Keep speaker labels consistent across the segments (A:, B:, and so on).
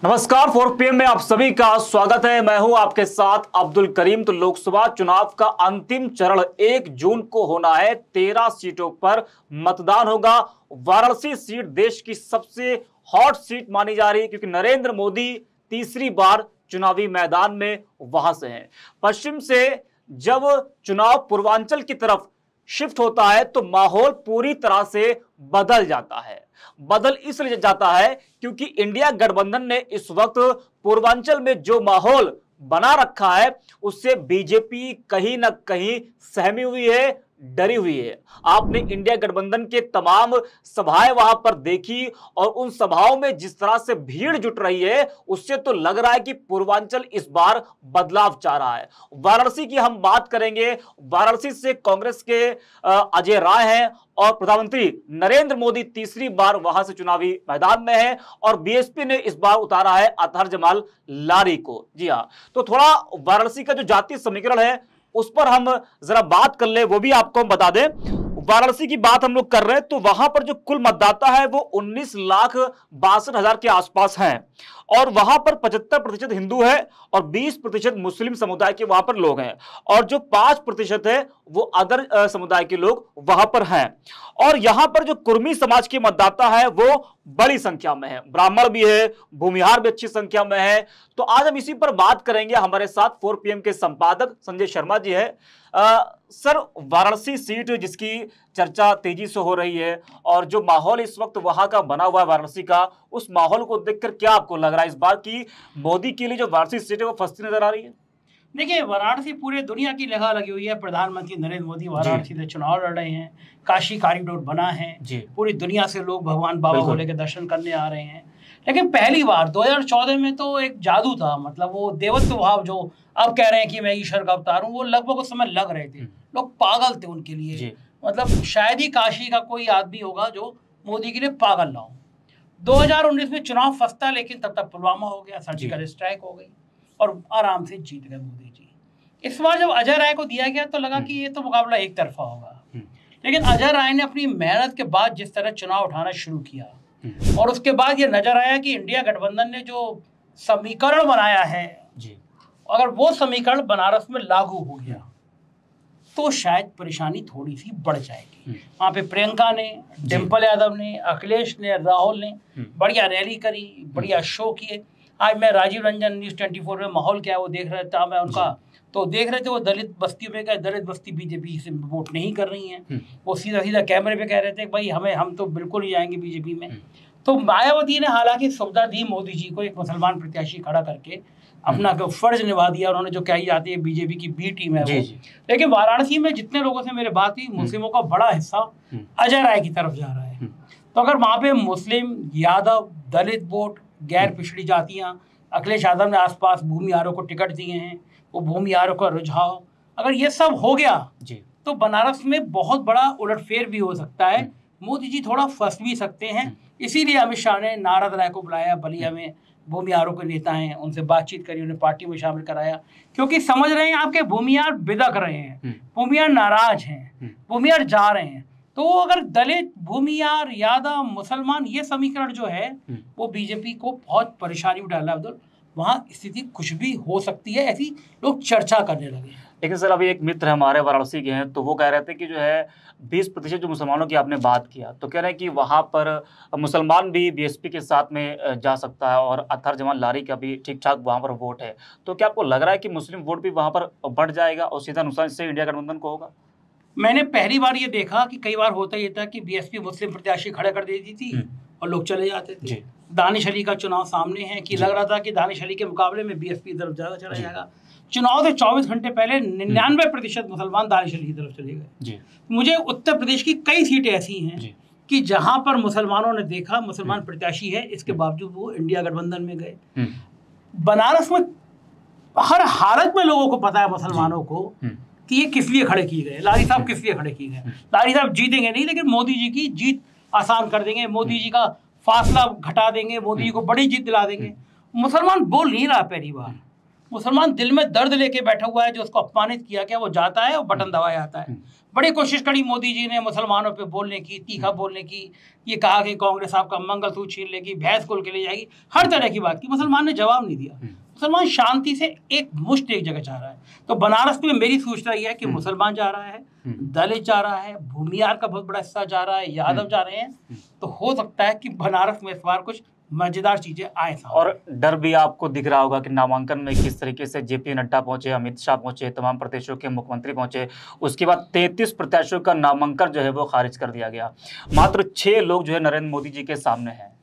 A: नमस्कार, 4 PM में आप सभी का स्वागत है। मैं हूं आपके साथ अब्दुल करीम। तो लोकसभा चुनाव का अंतिम चरण 1 जून को होना है। 13 सीटों पर मतदान होगा। वाराणसी सीट देश की सबसे हॉट सीट मानी जा रही है, क्योंकि नरेंद्र मोदी तीसरी बार चुनावी मैदान में वहां से हैं। पश्चिम से जब चुनाव पूर्वांचल की तरफ शिफ्ट होता है तो माहौल पूरी तरह से बदल जाता है। बदल इसलिए जाता है क्योंकि इंडिया गठबंधन ने इस वक्त पूर्वांचल में जो माहौल बना रखा है उससे बीजेपी कहीं ना कहीं सहमी हुई है, डरी हुई है। आपने इंडिया गठबंधन के तमाम सभाएं वहां पर देखी और उन सभाओं में जिस तरह से भीड़ जुट रही है उससे तो लग रहा है कि पूर्वांचल इस बार बदलाव चाह रहा है। वाराणसी की हम बात करेंगे। वाराणसी से कांग्रेस के अजय राय हैं और प्रधानमंत्री नरेंद्र मोदी तीसरी बार वहां से चुनावी मैदान में है और बीएसपी ने इस बार उतारा है अतहर जमाल लारी को। जी हां, तो थोड़ा वाराणसी का जो जातीय समीकरण है उस पर हम जरा बात कर ले, वो भी आपको हम बता दें। वाराणसी की बात हम लोग कर रहे हैं तो वहां पर जो कुल मतदाता है वो 19,62,000 के आसपास हैं और वहां पर 75% हिंदू है और 20% मुस्लिम समुदाय के वहां पर लोग हैं और जो 5% है वो अदर समुदाय के लोग वहां पर हैं। और यहां पर जो कुर्मी समाज के मतदाता है वो बड़ी संख्या में है, ब्राह्मण भी है, भूमिहार भी अच्छी संख्या में है। तो आज हम इसी पर बात करेंगे। हमारे साथ 4 PM के संपादक संजय शर्मा जी है। सर, वाराणसी सीट जिसकी चर्चा तेजी से हो रही है और जो माहौल इस वक्त वहां का बना हुआ है वाराणसी का, उस माहौल को देखकर क्या आपको लग रहा है इस बार की मोदी के लिए जो वाराणसी सीट है वो फंसती नजर आ रही है?
B: देखिए, वाराणसी पूरे दुनिया की लगा लगी हुई है। प्रधानमंत्री नरेंद्र मोदी वाराणसी से चुनाव लड़ रहे हैं। काशी कॉरिडोर बना है, पूरी दुनिया से लोग भगवान बाबा भोले के दर्शन करने आ रहे हैं। लेकिन पहली बार 2014 में तो एक जादू था, मतलब वो देवत्व भाव जो अब कह रहे हैं कि मैं ईश्वर का अवतार हूँ, वो लगभग उस समय लग रहे थे। लोग पागल थे उनके लिए। मतलब शायद ही काशी का कोई आदमी होगा जो मोदी के लिए पागल ना हो। 2019 में चुनाव फंसता, लेकिन तब तक पुलवामा हो गया, सर्जिकल स्ट्राइक हो गई और आराम से जीत गए मोदी जी। इस बार जब अजय राय को दिया गया तो लगा कि ये तो मुकाबला एक तरफा होगा, लेकिन अजय राय ने अपनी मेहनत के बाद जिस तरह चुनाव उठाना शुरू किया और उसके बाद ये नजर आया कि इंडिया गठबंधन ने जो समीकरण बनाया है, अगर वो समीकरण बनारस में लागू हो गया तो शायद परेशानी थोड़ी सी बढ़ जाएगी। वहाँ पे प्रियंका ने, डिम्पल यादव ने, अखिलेश ने, राहुल ने बढ़िया रैली करी, बढ़िया शो किए। आज मैं राजीव रंजन न्यूज़ 24 में माहौल क्या है वो देख रहा था मैं उनका, तो देख रहे थे वो दलित बस्तियों में गए। दलित बस्ती बीजेपी से वोट नहीं कर रही हैं। वो सीधा सीधा कैमरे पे कह रहे थे भाई हम तो बिल्कुल नहीं जाएंगे बीजेपी में। तो मायावती ने हालांकि सुविधा दी मोदी जी को, एक मुसलमान प्रत्याशी खड़ा करके अपना फर्ज निभा दिया। उन्होंने जो कही जाती है बीजेपी की बी टीम है वो। लेकिन वाराणसी में जितने लोगों से मेरे बात हुई, मुस्लिमों का बड़ा हिस्सा अजय राय की तरफ जा रहा है। तो अगर वहाँ पे मुस्लिम, यादव, दलित वोट, गैर पिछड़ी जातियाँ, अखिलेश यादव ने आसपास भूमिहारों को टिकट दिए हैं, वो भूमिहारों का रुझाव, अगर ये सब हो गया तो बनारस में बहुत बड़ा उलटफेर भी हो सकता है। मोदी जी थोड़ा फंस भी सकते हैं। इसीलिए अमित शाह ने नारद राय को बुलाया, बलिया में भूमिहारों के नेता हैं, उनसे बातचीत करी, उन्हें पार्टी में शामिल कराया, क्योंकि समझ रहे हैं आपके भूमिहार बिदक रहे हैं, भूमिहार नाराज हैं, भूमिहार जा रहे हैं। तो अगर दलित, भूमिहार, यादव, मुसलमान, ये समीकरण जो है वो बीजेपी को बहुत परेशानी में डाला अब्दुल। वहाँ स्थिति कुछ भी हो सकती है, ऐसी लोग चर्चा करने लगे।
A: लेकिन सर, अभी एक मित्र हमारे वाराणसी के हैं तो वो कह रहे थे कि जो है 20% जो मुसलमानों की आपने बात किया, तो कह रहे हैं कि वहाँ पर मुसलमान भी बीएसपी के साथ में जा सकता है और अतहर जमाल लारी का भी ठीक ठाक वहाँ पर वोट है। तो क्या आपको लग रहा है कि मुस्लिम वोट भी वहाँ पर बढ़ जाएगा और सीधा नुकसान इससे इंडिया गठबंधन को होगा?
B: मैंने पहली बार ये देखा कि कई बार होता ये था कि बीएसपी मुस्लिम प्रत्याशी खड़े कर देती थी और लोग चले जाते थे। दानिश अली का चुनाव सामने है कि लग रहा था कि दानिश अली के मुकाबले में बीएसपी तरफ ज़्यादा चला जाएगा। चुनाव से 24 घंटे पहले 99% मुसलमान दानिश अली की तरफ चले गए। मुझे उत्तर प्रदेश की कई सीटें ऐसी हैं कि जहां पर मुसलमानों ने देखा मुसलमान प्रत्याशी है, इसके बावजूद वो इंडिया गठबंधन में गए। बनारस में हर हालत में लोगों को पता है, मुसलमानों को, कि ये किस लिए खड़े किए गए, लारी साहब किस लिए खड़े किए गए। लारी साहब जीतेंगे नहीं, लेकिन मोदी जी की जीत आसान कर देंगे, मोदी जी का फासला घटा देंगे, मोदी जी को बड़ी जीत दिला देंगे। मुसलमान बोल नहीं रहा पहली बार। मुसलमान दिल में दर्द लेके बैठा हुआ है, जो उसको अपमानित किया गया वो जाता है और बटन दबाया जाता है। बड़ी कोशिश करी मोदी जी ने मुसलमानों पे बोलने की, तीखा बोलने की, ये कहा कि कांग्रेस आपका मंगलसूत्र छीन लेगी, भैंस खोल के ले जाएगी, हर तरह की बात की। मुसलमान ने जवाब नहीं दिया। मुसलमान शांति से एक मुश्त एक जगह जा रहा है। तो बनारस में मेरी सूचना यह है कि मुसलमान जा रहा है, दलित जा रहा है, भूमियार का बहुत बड़ा हिस्सा जा रहा है, यादव जा रहे हैं। तो हो सकता है कि बनारस में इस बार कुछ मजेदार चीजें आए।
A: और डर भी आपको दिख रहा होगा कि नामांकन में किस तरीके से जेपी नड्डा पहुंचे, अमित शाह पहुंचे, तमाम प्रदेशों के मुख्यमंत्री पहुंचे। उसके बाद 33 प्रत्याशियों का नामांकन जो है वो खारिज कर दिया गया। मात्र 6 लोग जो है नरेंद्र मोदी जी के सामने हैं।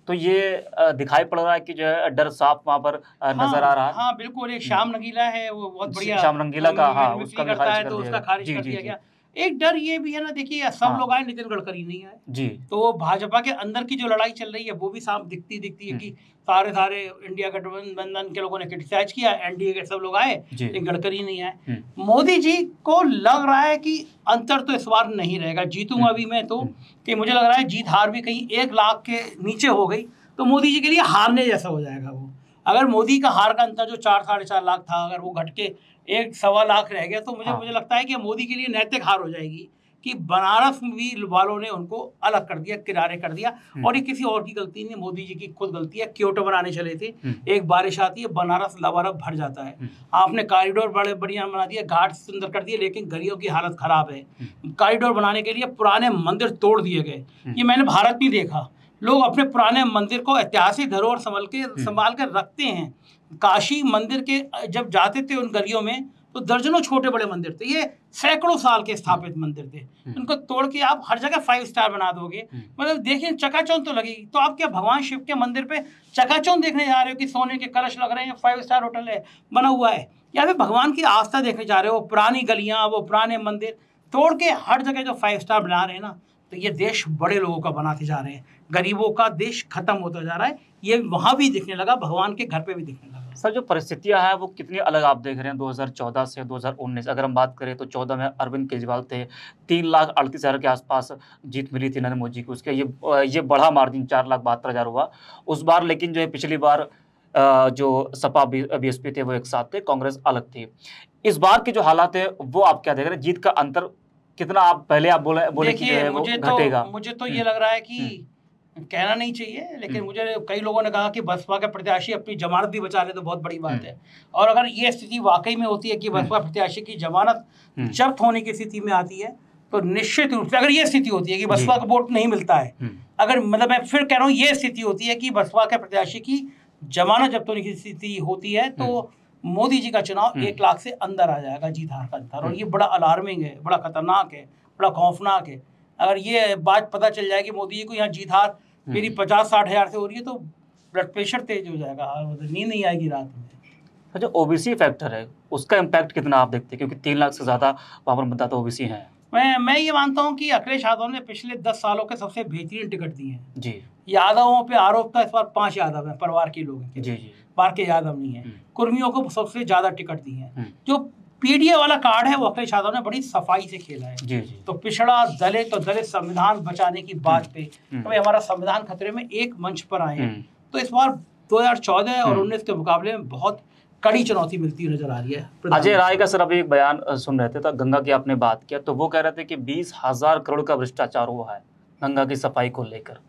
A: तो ये दिखाई पड़ रहा है कि जो है डर साफ वहां पर नजर आ रहा है।
B: हाँ बिल्कुल। एक श्याम रंगीला है, वो बहुत बढ़िया
A: श्याम रंगीला का, हाँ,
B: उसका भी खारिज कर दिया गया। एक डर ये भी है ना, देखिए सब लोग आए, नितिन गडकरी नहीं आए जी। तो भाजपा के अंदर की जो लड़ाई चल रही है वो भी साफ दिखती है कि सारे इंडिया गठबंधन के लोगों ने क्रिटिसाइज किया, एनडीए के सब लोग आए लेकिन गडकरी नहीं आए। मोदी जी को लग रहा है कि अंतर तो इस बार नहीं रहेगा, जीतूंगा भी मैं। तो कि मुझे लग रहा है जीत हार भी कहीं 1 लाख के नीचे हो गई तो मोदी जी के लिए हारने जैसा हो जाएगा वो। अगर मोदी का हार का अंतर जो 4-4.5 लाख था, अगर वो घट के 1-1.25 लाख रह गया तो मुझे लगता है कि मोदी के लिए नैतिक हार हो जाएगी कि बनारस भी वालों ने उनको अलग कर दिया, किनारे कर दिया। और ये किसी और की गलती नहीं, मोदी जी की खुद गलती है। क्योटो बनाने चले थे, एक बारिश आती है, बनारस लबालब भर जाता है। आपने कॉरिडोर बड़े बढ़िया बना दिया, घाट सुंदर कर दिए, लेकिन गलियों की हालत खराब है। कॉरिडोर बनाने के लिए पुराने मंदिर तोड़ दिए गए। ये मैंने भारत में देखा, लोग अपने पुराने मंदिर को ऐतिहासिक धरोहर संभाल कर रखते हैं। काशी मंदिर के जब जाते थे उन गलियों में तो दर्जनों छोटे बड़े मंदिर थे, ये सैकड़ों साल के स्थापित मंदिर थे। उनको तोड़ के आप हर जगह 5 स्टार बना दोगे, मतलब देखिए चकाचौंध तो लगेगी। तो आप क्या भगवान शिव के मंदिर पे चकाचौंध देखने जा रहे हो कि सोने के कलश लग रहे हैं, 5 स्टार होटल है बना हुआ है, या फिर भगवान की आस्था देखने जा रहे हो? पुरानी गलियां, वो पुराने मंदिर तोड़ के हर जगह जो 5 स्टार बना रहे हैं ना, तो ये देश बड़े लोगों का बनाते जा रहे हैं, गरीबों का देश खत्म होता जा रहा है। ये वहां भी दिखने लगा, भगवान के घर पे भी दिखने लगा।
A: सर, जो परिस्थितियां हैं वो कितनी अलग आप देख रहे हैं 2014 से 2019। अगर हम बात करें तो 14 में अरविंद केजरीवाल थे, 3,38,000 के आसपास जीत मिली थी नरेंद्र मोदी को। उसके ये बढ़ा मार्जिन 4,72,000 हुआ उस बार। लेकिन जो है पिछली बार जो सपा बीएसपी थे वो एक साथ थे, कांग्रेस अलग थी। इस बार के जो हालात है वो आप क्या देख रहे हैं? जीत का अंतर कितना आप पहले आप बोले कि घटेगा?
B: मुझे तो ये लग रहा है कि कहना नहीं चाहिए, लेकिन मुझे कई लोगों ने कहा कि बसपा के प्रत्याशी अपनी जमानत भी बचा ले तो बहुत बड़ी बात है। और अगर ये स्थिति वाकई में होती है कि बसपा प्रत्याशी की जमानत जब्त होने की स्थिति में आती है तो निश्चित रूप से, अगर ये स्थिति होती है कि बसपा का वोट नहीं मिलता है, अगर मतलब मैं फिर कह रहा हूँ ये स्थिति होती है कि बसपा के प्रत्याशी की जमानत जब्त होने की स्थिति होती है तो मोदी जी का चुनाव 1 लाख से अंदर आ जाएगा, जीत हार का अंतर। और ये बड़ा अलार्मिंग है, बड़ा खतरनाक है, बड़ा खौफनाक है। अगर ये बात पता चल जाएगी मोदी जी को यहाँ जीत हार मेरी 50-60 हज़ार से हो रही है तो ब्लड प्रेशर तेज हो जाएगा, नींद नहीं आएगी रात में।
A: जो ओबीसी फैक्टर है उसका इम्पैक्ट कितना आप देखते हैं, क्योंकि 3 लाख से ज़्यादा वहाँ पर मतदाता ओबीसी हैं?
B: मैं ये मानता हूँ कि अखिलेश यादव ने पिछले 10 सालों के सबसे बेहतरीन टिकट दिए हैं
A: जी।
B: यादवों पे आरोप था, इस बार 5 यादव हैं, परिवार के लोग हैं
A: जी,
B: बाहर के यादव नहीं है। कुर्मियों को सबसे ज्यादा टिकट दिए हैं। जो पीडीए वाला कार्ड है वो अखिलेश यादव ने बड़ी सफाई से खेला है जी। तो पिछड़ा दलित तो दलित संविधान बचाने की बात पे तो हमारा संविधान खतरे में एक मंच पर आए हैं। तो इस बार 2014 और 19 के मुकाबले में बहुत कड़ी चुनौती मिलती नजर आ रही है।
A: अजय राय का सर अभी एक बयान सुन रहे थे, तो गंगा की आपने बात किया तो वो कह रहे थे कि 20,000 करोड़ का भ्रष्टाचार हुआ है गंगा की सफाई को लेकर।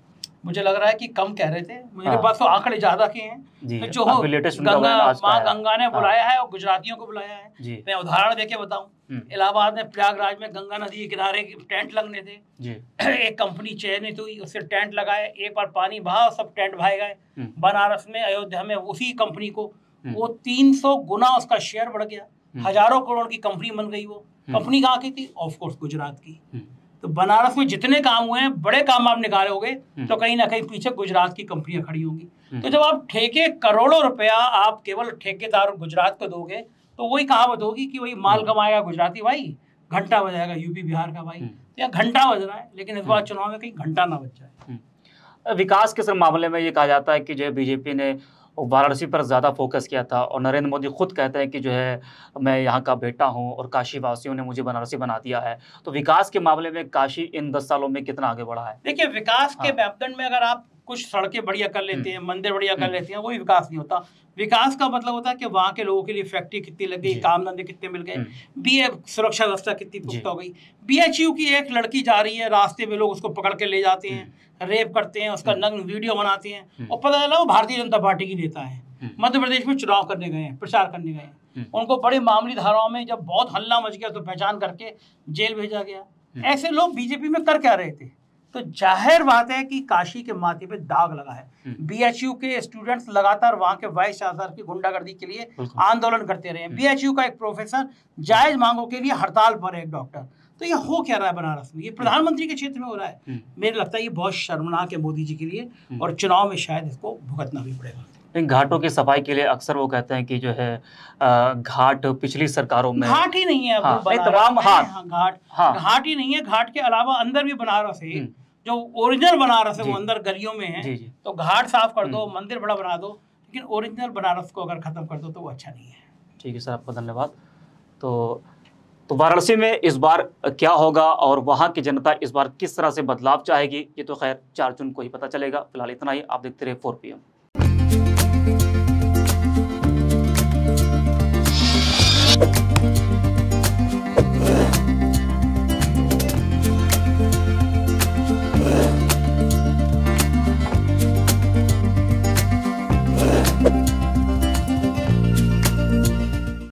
B: मुझे लग रहा है कि कम कह रहे थे, मेरे पास तो आंकड़े ज्यादा के हैं। तो जो गंगा ने बुलाया है और गुजरातियों को बुलाया है। मैं उदाहरण देके बताऊं, इलाहाबाद में प्रयागराज में गंगा नदी के किनारे टेंट लगने थे। एक कंपनी चयनित हुई, उससे टेंट लगाए, एक बार पानी बहा सब टेंट भाग गए। बनारस में, अयोध्या में उसी कंपनी को वो 300 गुना उसका शेयर बढ़ गया, हजारों करोड़ की कंपनी बन गई। वो कंपनी कहाँ की थी? ऑफ कोर्स गुजरात की। तो बनारस में जितने काम हुए हैं, बड़े काम आप निकालोगे तो कहीं ना कहीं पीछे गुजरात की कंपनियां खड़ी होंगी। तो जब आप ठेके करोड़ों रुपया आप केवल ठेकेदार गुजरात को दोगे तो वही कहावत होगी कि वही माल कमाएगा गुजराती भाई, घंटा बजाएगा यूपी बिहार का भाई। या घंटा बज रहा है, लेकिन इस बार चुनाव में कहीं घंटा ना बज जाए।
A: विकास के सर मामले में ये कहा जाता है कि जो बीजेपी ने वाराणसी पर ज़्यादा फोकस किया था और नरेंद्र मोदी खुद कहते हैं कि जो है मैं यहाँ का बेटा हूँ और काशी वासियों ने मुझे बनारसी बना दिया है। तो विकास के मामले में काशी इन 10 सालों में कितना आगे बढ़ा है?
B: देखिए, विकास के मापदंड में अगर आप कुछ सड़कें बढ़िया कर लेते हैं, मंदिर बढ़िया कर लेते हैं, वही विकास नहीं होता। विकास का मतलब होता है कि वहाँ के लोगों के लिए फैक्ट्री कितनी लग गई, काम धंधे कितने मिल गए, बीए सुरक्षा व्यवस्था कितनी पुख्ता हो गई। बीएचयू की एक लड़की जा रही है, रास्ते में लोग उसको पकड़ के ले जाते हैं, रेप करते हैं, उसका नग्न वीडियो बनाते हैं, और पता चला वो भारतीय जनता पार्टी की नेता है। मध्य प्रदेश में चुनाव करने गए हैं, प्रचार करने गए हैं, उनको बड़ी मामूली धाराओं में जब बहुत हल्ला मच गया तो पहचान करके जेल भेजा गया। ऐसे लोग बीजेपी में कर क्या रहे थे? तो जाहिर बात है कि काशी के माथे पे दाग लगा है। बीएचयू के स्टूडेंट्स लगातार वहां के वाइस चांसलर की गुंडागर्दी के लिए आंदोलन करते रहे। बीएचयू का एक प्रोफेसर जायज मांगों के लिए हड़ताल पर है, एक डॉक्टर। तो ये हो क्या रहा है बनारस में? ये प्रधानमंत्री के क्षेत्र में हो रहा है। मेरे लगता है ये बहुत शर्मनाक है मोदी जी के लिए, और चुनाव में शायद इसको भुगतना भी पड़ेगा।
A: इन घाटों की सफाई के लिए अक्सर वो कहते हैं कि जो है घाट पिछली सरकारों में,
B: घाट ही नहीं है
A: तमाम
B: घाट ही नहीं है। घाट के अलावा अंदर भी बनारस है, जो ओरिजिनल बनारस है वो अंदर गलियों में है। तो घाट साफ कर दो, मंदिर बड़ा बना दो, लेकिन ओरिजिनल बनारस को अगर खत्म कर दो तो वो अच्छा नहीं है।
A: ठीक है सर, आपका धन्यवाद। तो वाराणसी में इस बार क्या होगा और वहां की जनता इस बार किस तरह से बदलाव चाहेगी, ये तो खैर 4 जून को ही पता चलेगा। फिलहाल इतना ही। आप देखते रहे 4 PM।